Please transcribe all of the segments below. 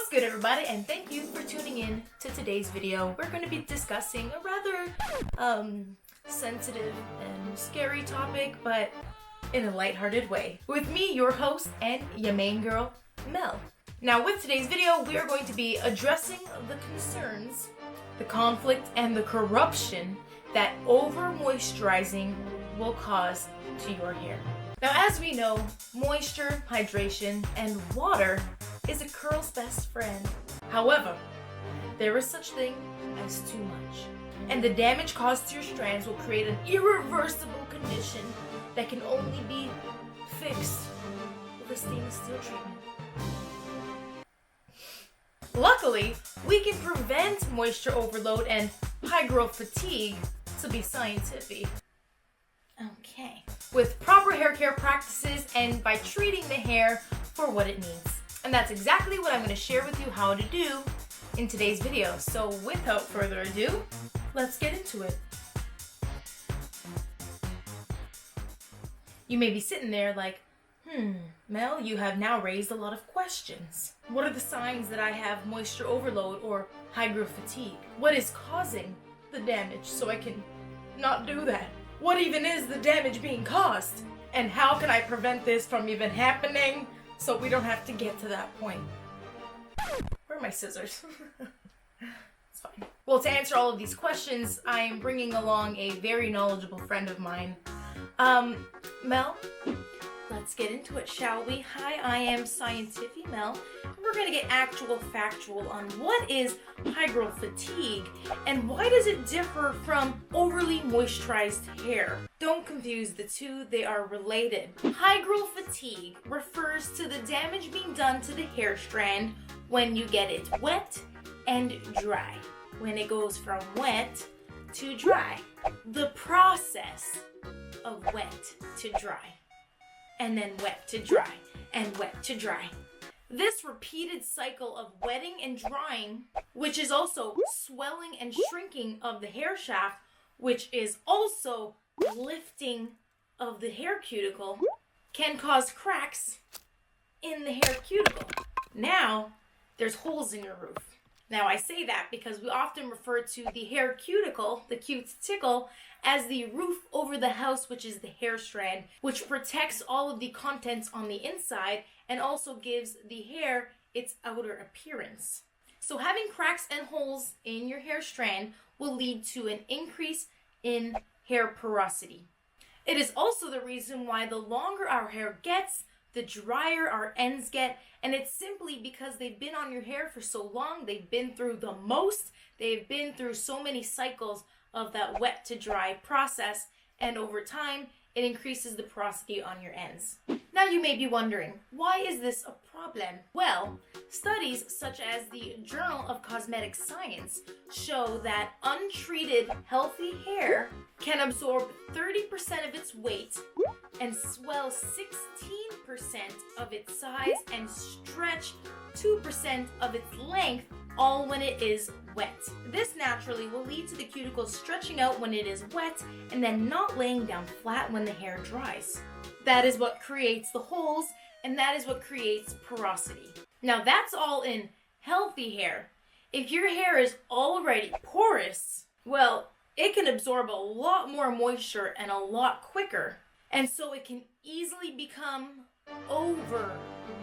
What's good, everybody, and thank you for tuning in to today's video. We're going to be discussing a rather sensitive and scary topic, but in a lighthearted way. With me, your host and your main girl, Mel. Now, with today's video, we are going to be addressing the concerns, the conflict, and the corruption that over-moisturizing will cause to your hair. Now, as we know, moisture, hydration, and water is a curl's best friend. However, there is such thing as too much, and the damage caused to your strands will create an irreversible condition that can only be fixed with a stainless steel treatment. Luckily, we can prevent moisture overload and hygral fatigue, to be scientific. Okay. With proper hair care practices and by treating the hair for what it needs. And that's exactly what I'm going to share with you how to do in today's video. So without further ado, let's get into it. You may be sitting there like, Mel, you have now raised a lot of questions. What are the signs that I have moisture overload or hygral fatigue? What is causing the damage so I can not do that? What even is the damage being caused? And how can I prevent this from even happening so we don't have to get to that point? Where are my scissors? It's fine. Well, to answer all of these questions, I am bringing along a very knowledgeable friend of mine. Mel, let's get into it, shall we? Hi, I am Scientific Mel. We're going to get actual factual on what is hygral fatigue and why does it differ from overly moisturized hair. Don't confuse the two, they are related. Hygral fatigue refers to the damage being done to the hair strand when you get it wet and dry. When it goes from wet to dry. The process of wet to dry. And then wet to dry, and wet to dry. This repeated cycle of wetting and drying, which is also swelling and shrinking of the hair shaft, which is also lifting of the hair cuticle, can cause cracks in the hair cuticle. Now, there's holes in your roof. Now, I say that because we often refer to the hair cuticle, the cuticle, as the roof over the house, which is the hair strand, which protects all of the contents on the inside and also gives the hair its outer appearance. So having cracks and holes in your hair strand will lead to an increase in hair porosity. It is also the reason why the longer our hair gets, the drier our ends get, and it's simply because they've been on your hair for so long, they've been through the most, they've been through so many cycles of that wet to dry process, and over time, it increases the porosity on your ends. Now you may be wondering, why is this a problem? Well, studies such as the Journal of Cosmetic Science show that untreated healthy hair can absorb 30% of its weight and swell 16% of its size and stretch 2% of its length, all when it is wet. This naturally will lead to the cuticle stretching out when it is wet and then not laying down flat when the hair dries. That is what creates the holes, and that is what creates porosity. Now that's all in healthy hair. If your hair is already porous, well, it can absorb a lot more moisture and a lot quicker, and so it can easily become over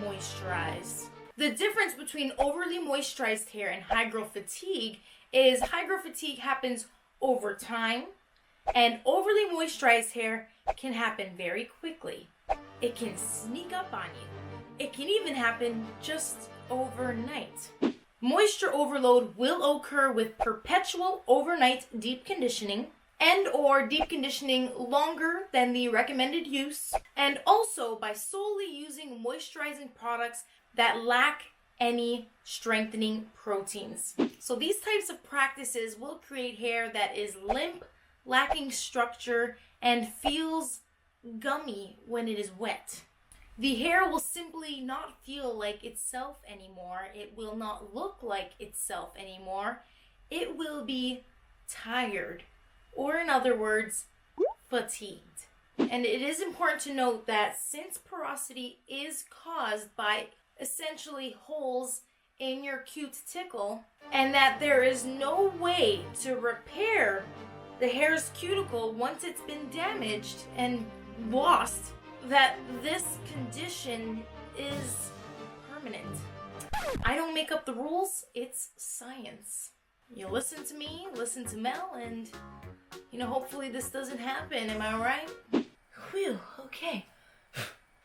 moisturized. The difference between overly moisturized hair and hygral fatigue is hygral fatigue happens over time, and overly moisturized hair can happen very quickly. It can sneak up on you. It can even happen just overnight. Moisture overload will occur with perpetual overnight deep conditioning and or deep conditioning longer than the recommended use, and also by solely using moisturizing products that lack any strengthening proteins. So these types of practices will create hair that is limp, lacking structure, and feels gummy when it is wet. The hair will simply not feel like itself anymore. It will not look like itself anymore. It will be tired, or in other words, fatigued. And it is important to note that since porosity is caused by essentially holes in your cute tickle, and that there is no way to repair the hair's cuticle once it's been damaged and lost, that this condition is permanent. I don't make up the rules, it's science. You listen to me, listen to Mel, and hopefully this doesn't happen, am I right? Whew, okay.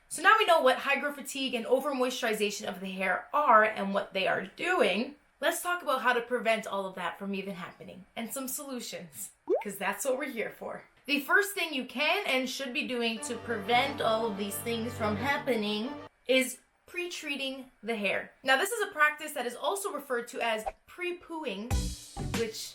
So now we know what hygral fatigue and over moisturization of the hair are and what they are doing. Let's talk about how to prevent all of that from even happening and some solutions, because that's what we're here for. The first thing you can and should be doing to prevent all of these things from happening is pre-treating the hair. Now, this is a practice that is also referred to as pre-pooing, which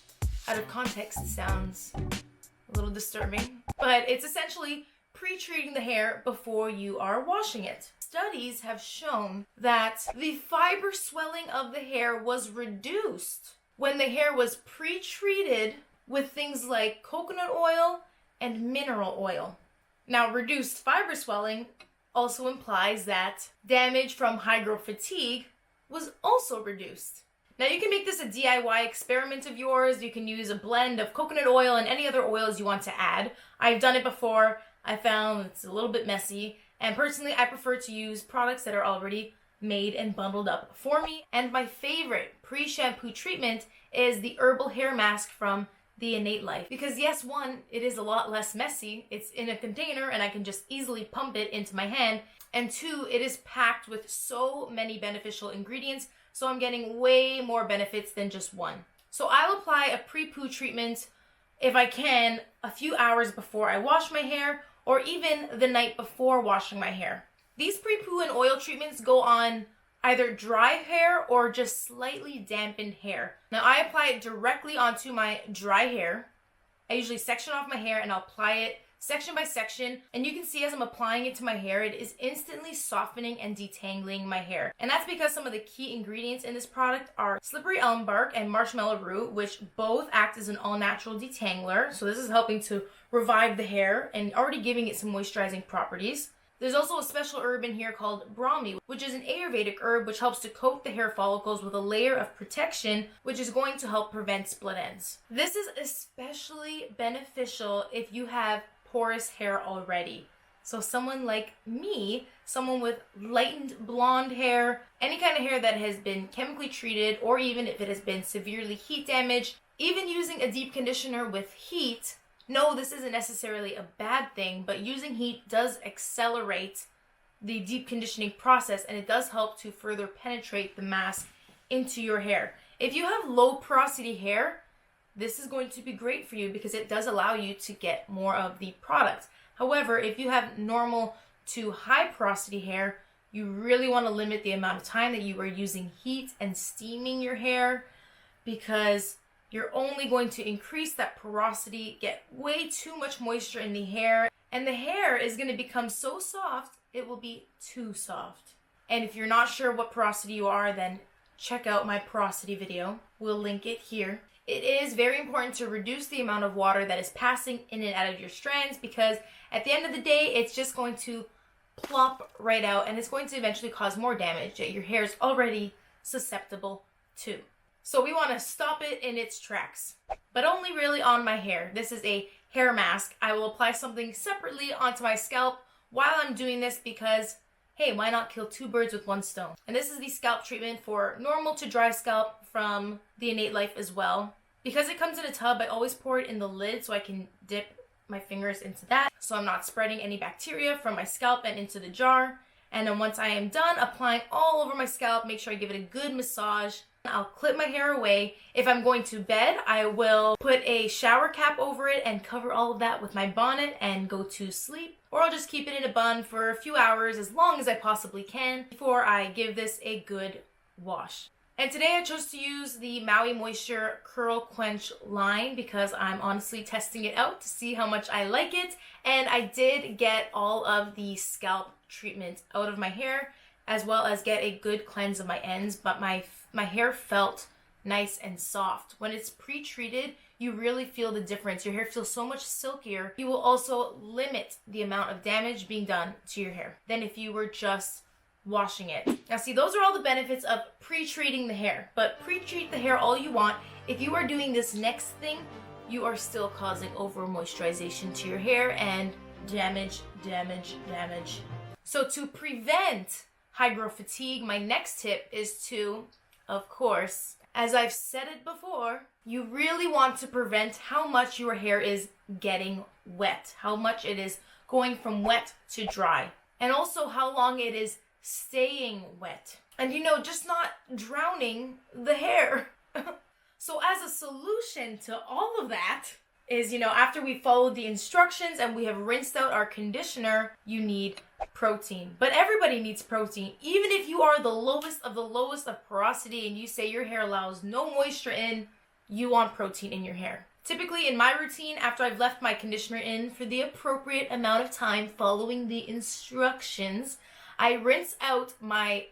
out of context sounds a little disturbing, but it's essentially pre-treating the hair before you are washing it. Studies have shown that the fiber swelling of the hair was reduced when the hair was pre-treated with things like coconut oil and mineral oil. Now, reduced fiber swelling also implies that damage from hygral fatigue was also reduced. Now, you can make this a DIY experiment of yours. You can use a blend of coconut oil and any other oils you want to add. I've done it before. I found it's a little bit messy, and personally I prefer to use products that are already made and bundled up for me. And my favorite pre-shampoo treatment is the Herbal hair mask from the Innate Life, because yes, one, it is a lot less messy. It's in a container and I can just easily pump it into my hand, and two, it is packed with so many beneficial ingredients, so I'm getting way more benefits than just one. So I'll apply a pre-poo treatment if I can a few hours before I wash my hair, or even the night before washing my hair. These pre-poo and oil treatments go on either dry hair or just slightly dampened hair. Now, I apply it directly onto my dry hair. I usually section off my hair and I'll apply it section by section. And you can see as I'm applying it to my hair, it is instantly softening and detangling my hair. And that's because some of the key ingredients in this product are slippery elm bark and marshmallow root, which both act as an all-natural detangler. So this is helping to revive the hair and already giving it some moisturizing properties. There's also a special herb in here called brommy, which is an Ayurvedic herb which helps to coat the hair follicles with a layer of protection, which is going to help prevent split ends. This is especially beneficial if you have porous hair already. So someone like me, someone with lightened blonde hair, any kind of hair that has been chemically treated, or even if it has been severely heat damaged, even using a deep conditioner with heat. No, this isn't necessarily a bad thing, but using heat does accelerate the deep conditioning process, and it does help to further penetrate the mask into your hair. If you have low porosity hair, this is going to be great for you because it does allow you to get more of the product. However, if you have normal to high porosity hair, you really want to limit the amount of time that you are using heat and steaming your hair, because you're only going to increase that porosity, get way too much moisture in the hair, and the hair is going to become so soft, it will be too soft. And if you're not sure what porosity you are, then check out my porosity video. We'll link it here. It is very important to reduce the amount of water that is passing in and out of your strands, because at the end of the day, it's just going to plop right out, and it's going to eventually cause more damage that your hair is already susceptible to. So we want to stop it in its tracks, but only really on my hair. This is a hair mask. I will apply something separately onto my scalp while I'm doing this because, hey, why not kill two birds with one stone? And this is the scalp treatment for normal to dry scalp from the Innate Life as well. Because it comes in a tub, I always pour it in the lid so I can dip my fingers into that, so I'm not spreading any bacteria from my scalp and into the jar. And then once I am done applying all over my scalp, make sure I give it a good massage. I'll clip my hair away. If I'm going to bed, I will put a shower cap over it and cover all of that with my bonnet and go to sleep. Or I'll just keep it in a bun for a few hours, as long as I possibly can, before I give this a good wash. And today I chose to use the Maui Moisture Curl Quench line because I'm honestly testing it out to see how much I like it. And I did get all of the scalp treatment out of my hair, as well as get a good cleanse of my ends, but my hair felt nice and soft. When it's pre-treated, you really feel the difference. Your hair feels so much silkier. You will also limit the amount of damage being done to your hair than if you were just washing it. Now see, those are all the benefits of pre-treating the hair, but pre-treat the hair all you want. If you are doing this next thing, you are still causing over moisturization to your hair and damage. So to prevent hygral fatigue, my next tip is to, of course, as I've said it before, you really want to prevent how much your hair is getting wet, how much it is going from wet to dry, and also how long it is staying wet. And just not drowning the hair. So as a solution to all of that is, after we followed the instructions and we have rinsed out our conditioner, you need protein. But everybody needs protein. Even if you are the lowest of porosity and you say your hair allows no moisture in, you want protein in your hair. Typically in my routine, after I've left my conditioner in for the appropriate amount of time following the instructions, I rinse out my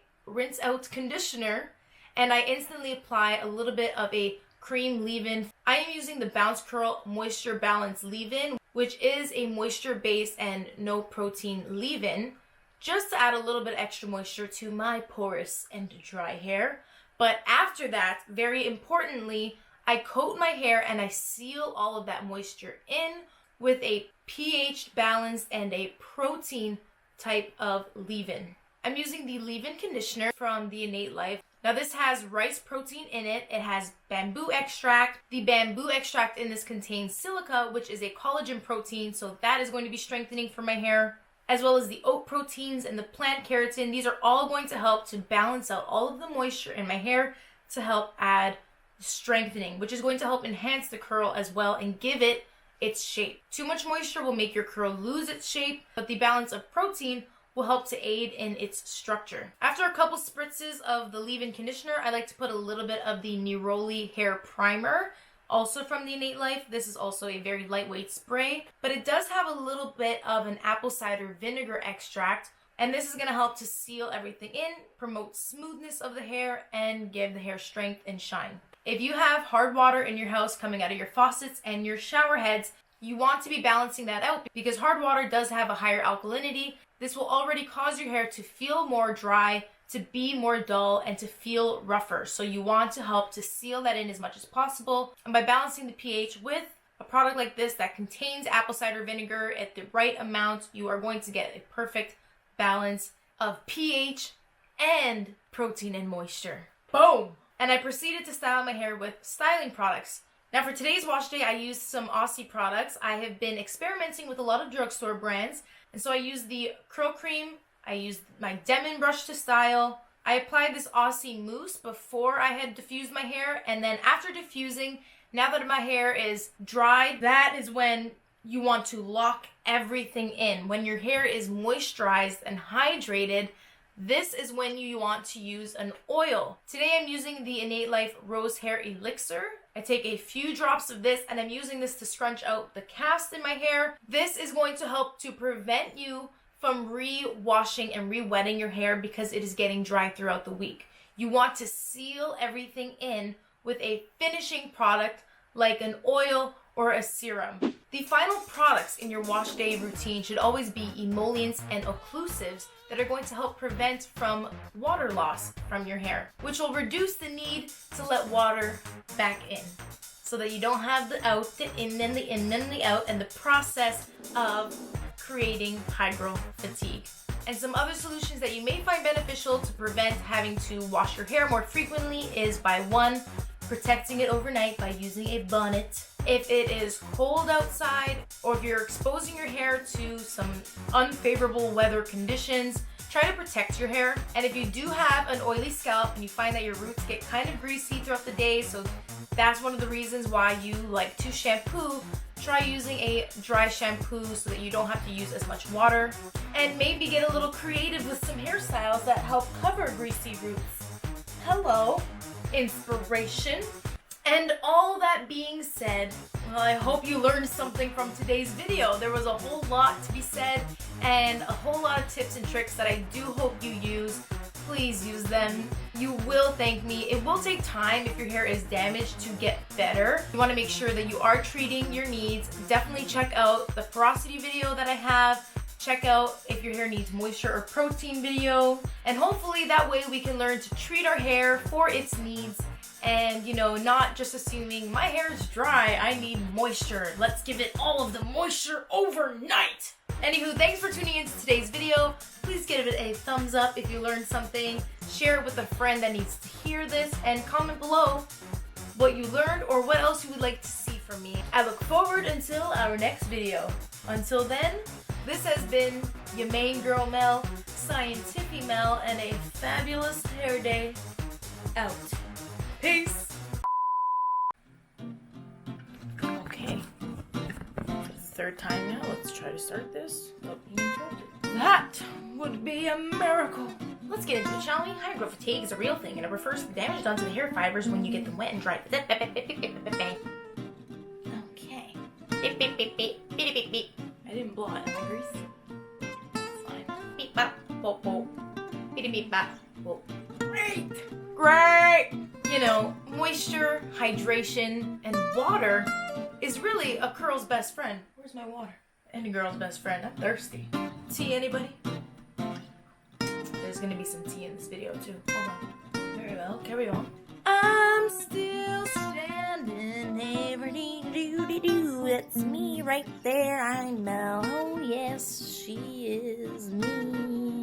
conditioner and I instantly apply a little bit of a cream leave-in. I am using the Bounce Curl Moisture Balance leave-in, which is a moisture-based and no protein leave-in, just to add a little bit extra moisture to my porous and dry hair. But after that, very importantly, I coat my hair and I seal all of that moisture in with a pH balanced and a protein type of leave-in. I'm using the leave-in conditioner from the Innate Life. Now this has rice protein in it. It has bamboo extract. The bamboo extract in this contains silica, which is a collagen protein, so that is going to be strengthening for my hair, as well as the oat proteins and the plant keratin. These are all going to help to balance out all of the moisture in my hair to help add strengthening, which is going to help enhance the curl as well and give it its shape. Too much moisture will make your curl lose its shape, but the balance of protein will help to aid in its structure. After a couple spritzes of the leave-in conditioner, I like to put a little bit of the Neroli hair primer, also from the Innate Life. This is also a very lightweight spray, but it does have a little bit of an apple cider vinegar extract, and this is gonna help to seal everything in, promote smoothness of the hair, and give the hair strength and shine. If you have hard water in your house coming out of your faucets and your shower heads, you want to be balancing that out because hard water does have a higher alkalinity. This will already cause your hair to feel more dry, to be more dull, and to feel rougher. So you want to help to seal that in as much as possible. And by balancing the pH with a product like this that contains apple cider vinegar at the right amount, you are going to get a perfect balance of pH and protein and moisture. Boom! And I proceeded to style my hair with styling products. Now for today's wash day, I used some Aussie products. I have been experimenting with a lot of drugstore brands. And so I used the curl cream, I used my Demon brush to style. I applied this Aussie mousse before I had diffused my hair. And then after diffusing, now that my hair is dry, that is when you want to lock everything in. When your hair is moisturized and hydrated, this is when you want to use an oil. Today I'm using the Innate Life Rose Hair Elixir. I take a few drops of this and I'm using this to scrunch out the cast in my hair. This is going to help to prevent you from re-washing and re-wetting your hair because it is getting dry throughout the week. You want to seal everything in with a finishing product like an oil or a serum. The final products in your wash day routine should always be emollients and occlusives that are going to help prevent from water loss from your hair, which will reduce the need to let water back in so that you don't have the out, the in, then the in, then the out, and the process of creating hygral fatigue. And some other solutions that you may find beneficial to prevent having to wash your hair more frequently is by 1, protecting it overnight by using a bonnet. If it is cold outside or if you're exposing your hair to some unfavorable weather conditions, try to protect your hair. And if you do have an oily scalp and you find that your roots get kind of greasy throughout the day, so that's one of the reasons why you like to shampoo, try using a dry shampoo so that you don't have to use as much water. And maybe get a little creative with some hairstyles that help cover greasy roots. Hello, inspiration. And all that being said, well, I hope you learned something from today's video. There was a whole lot to be said and a whole lot of tips and tricks that I do hope you use. Please use them. You will thank me. It will take time if your hair is damaged to get better. You want to make sure that you are treating your needs. Definitely check out the porosity video that I have. check out if your hair needs moisture or protein video. And hopefully that way we can learn to treat our hair for its needs. And, you know, not just assuming my hair is dry, I need moisture. Let's give it all of the moisture overnight. Anywho, thanks for tuning into today's video. Please give it a thumbs up if you learned something. Share it with a friend that needs to hear this. And comment below what you learned or what else you would like to see from me. I look forward until our next video. Until then, this has been your main girl Mel, Scientific Mel, and a fabulous hair day out. Peace! Okay. Third time now. Let's try to start this. Oh, you interrupted. That would be a miracle. Let's get into it, shall we? Hygral fatigue is a real thing, and it refers to the damage done to the hair fibers when you get them wet and dry. Okay. I didn't blow it. Am I grease? It's fine. Beep bop, boop boop. Beep beep bop, boop. Great! Great! You know, moisture, hydration, and water is really a girl's best friend. Where's my water? And a girl's best friend. I'm thirsty. Tea, anybody? There's gonna be some tea in this video too. Hold on. Very well. Carry on. I'm still standing there. Do. That's me right there. I'm Mel. Oh yes, she is me.